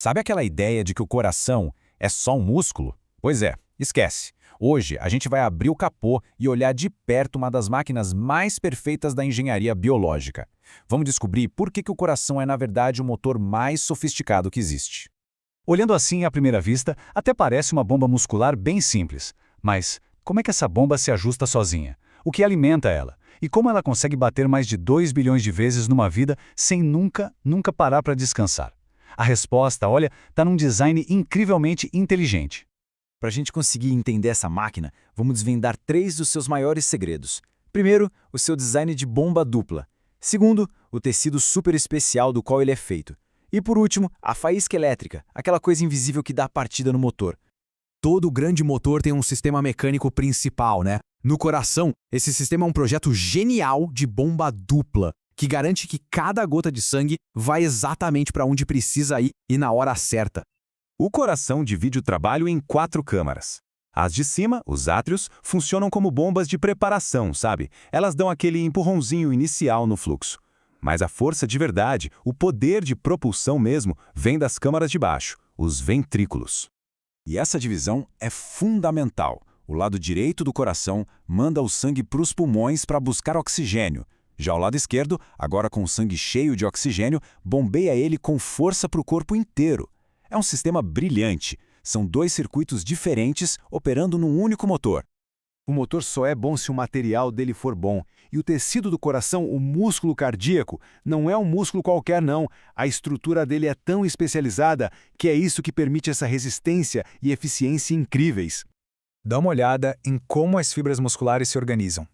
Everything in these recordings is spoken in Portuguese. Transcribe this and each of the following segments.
Sabe aquela ideia de que o coração é só um músculo? Pois é, esquece. Hoje a gente vai abrir o capô e olhar de perto uma das máquinas mais perfeitas da engenharia biológica. Vamos descobrir por que o coração é, na verdade, o motor mais sofisticado que existe. Olhando assim à primeira vista, até parece uma bomba muscular bem simples. Mas como é que essa bomba se ajusta sozinha? O que alimenta ela? E como ela consegue bater mais de 2 bilhões de vezes numa vida sem nunca parar para descansar? A resposta, olha, está num design incrivelmente inteligente. Para a gente conseguir entender essa máquina, vamos desvendar 3 dos seus maiores segredos. Primeiro, o seu design de bomba dupla. Segundo, o tecido super especial do qual ele é feito. E por último, a faísca elétrica, aquela coisa invisível que dá a partida no motor. Todo grande motor tem um sistema mecânico principal, né? No coração, esse sistema é um projeto genial de bomba dupla, que garante que cada gota de sangue vai exatamente para onde precisa ir e na hora certa. O coração divide o trabalho em 4 câmaras. As de cima, os átrios, funcionam como bombas de preparação, sabe? Elas dão aquele empurrãozinho inicial no fluxo. Mas a força de verdade, o poder de propulsão mesmo, vem das câmaras de baixo, os ventrículos. E essa divisão é fundamental. O lado direito do coração manda o sangue para os pulmões para buscar oxigênio. Já o lado esquerdo, agora com o sangue cheio de oxigênio, bombeia ele com força para o corpo inteiro. É um sistema brilhante. São 2 circuitos diferentes operando num único motor. O motor só é bom se o material dele for bom. E o tecido do coração, o músculo cardíaco, não é um músculo qualquer não. A estrutura dele é tão especializada que é isso que permite essa resistência e eficiência incríveis. Dá uma olhada em como as fibras musculares se organizam.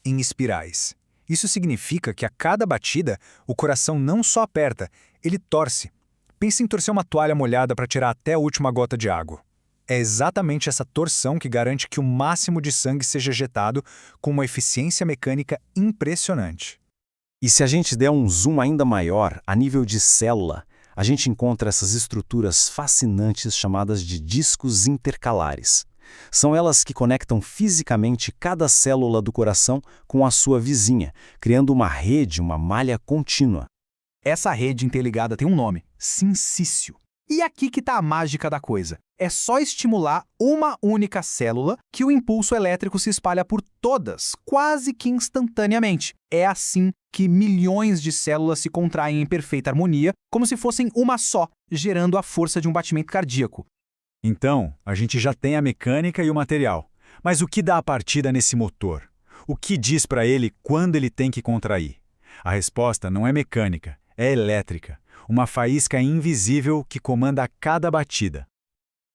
Em espirais. Isso significa que a cada batida, o coração não só aperta, ele torce. Pense em torcer uma toalha molhada para tirar até a última gota de água. É exatamente essa torção que garante que o máximo de sangue seja ejetado com uma eficiência mecânica impressionante. E se a gente der um zoom ainda maior, a nível de célula, a gente encontra essas estruturas fascinantes chamadas de discos intercalares. São elas que conectam fisicamente cada célula do coração com a sua vizinha, criando uma rede, uma malha contínua. Essa rede interligada tem um nome, sincício. E aqui que está a mágica da coisa. É só estimular uma única célula que o impulso elétrico se espalha por todas, quase que instantaneamente. É assim que milhões de células se contraem em perfeita harmonia, como se fossem uma só, gerando a força de um batimento cardíaco. Então, a gente já tem a mecânica e o material. Mas o que dá a partida nesse motor? O que diz para ele quando ele tem que contrair? A resposta não é mecânica, é elétrica. Uma faísca invisível que comanda cada batida.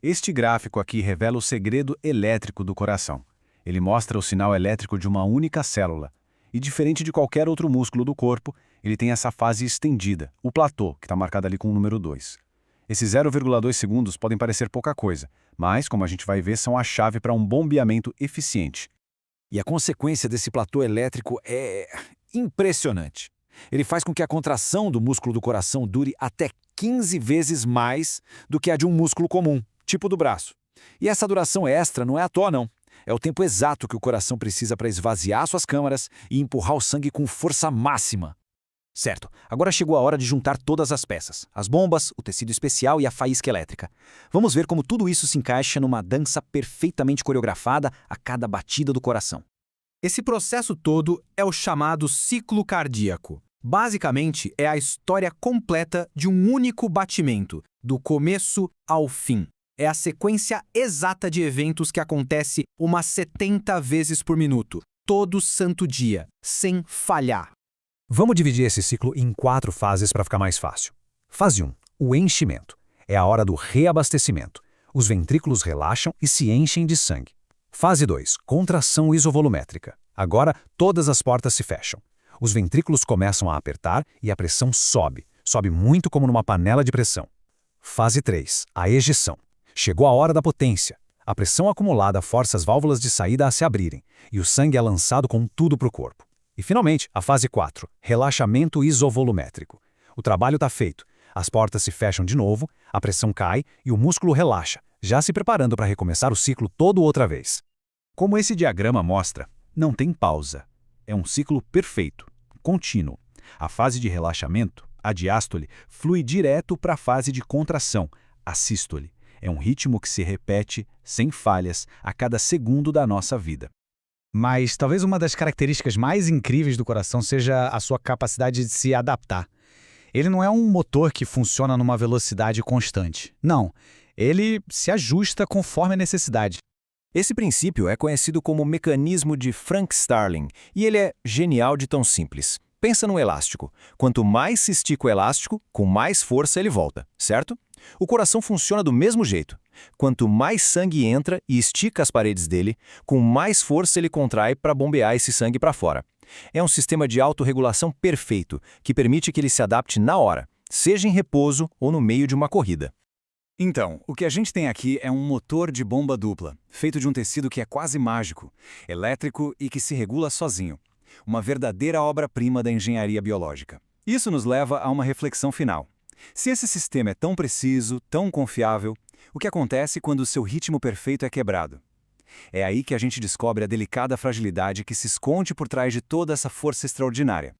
Este gráfico aqui revela o segredo elétrico do coração. Ele mostra o sinal elétrico de uma única célula. E diferente de qualquer outro músculo do corpo, ele tem essa fase estendida, o platô, que está marcado ali com o número 2. Esses 0,2 segundos podem parecer pouca coisa, mas, como a gente vai ver, são a chave para um bombeamento eficiente. E a consequência desse platô elétrico é impressionante. Ele faz com que a contração do músculo do coração dure até 15 vezes mais do que a de um músculo comum, tipo do braço. E essa duração extra não é à toa, não. É o tempo exato que o coração precisa para esvaziar suas câmaras e empurrar o sangue com força máxima. Certo, agora chegou a hora de juntar todas as peças. As bombas, o tecido especial e a faísca elétrica. Vamos ver como tudo isso se encaixa numa dança perfeitamente coreografada a cada batida do coração. Esse processo todo é o chamado ciclo cardíaco. Basicamente, é a história completa de um único batimento, do começo ao fim. É a sequência exata de eventos que acontece umas 70 vezes por minuto, todo santo dia, sem falhar. Vamos dividir esse ciclo em 4 fases para ficar mais fácil. Fase 1, o enchimento. É a hora do reabastecimento. Os ventrículos relaxam e se enchem de sangue. Fase 2, contração isovolumétrica. Agora, todas as portas se fecham. Os ventrículos começam a apertar e a pressão sobe. Sobe muito como numa panela de pressão. Fase 3, a ejeção. Chegou a hora da potência. A pressão acumulada força as válvulas de saída a se abrirem, e o sangue é lançado com tudo para o corpo. E finalmente, a fase 4, relaxamento isovolumétrico. O trabalho está feito. As portas se fecham de novo, a pressão cai e o músculo relaxa, já se preparando para recomeçar o ciclo todo outra vez. Como esse diagrama mostra, não tem pausa. É um ciclo perfeito, contínuo. A fase de relaxamento, A diástole flui direto para a fase de contração, a sístole. É um ritmo que se repete, sem falhas, a cada segundo da nossa vida. Mas talvez uma das características mais incríveis do coração seja a sua capacidade de se adaptar. Ele não é um motor que funciona numa velocidade constante. Não, ele se ajusta conforme a necessidade. Esse princípio é conhecido como mecanismo de Frank Starling, e ele é genial de tão simples. Pensa num elástico. Quanto mais se estica o elástico, com mais força ele volta, certo? O coração funciona do mesmo jeito. Quanto mais sangue entra e estica as paredes dele, com mais força ele contrai para bombear esse sangue para fora. É um sistema de autorregulação perfeito, que permite que ele se adapte na hora, seja em repouso ou no meio de uma corrida. Então, o que a gente tem aqui é um motor de bomba dupla, feito de um tecido que é quase mágico, elétrico e que se regula sozinho. Uma verdadeira obra-prima da engenharia biológica. Isso nos leva a uma reflexão final. Se esse sistema é tão preciso, tão confiável, o que acontece quando o seu ritmo perfeito é quebrado? É aí que a gente descobre a delicada fragilidade que se esconde por trás de toda essa força extraordinária.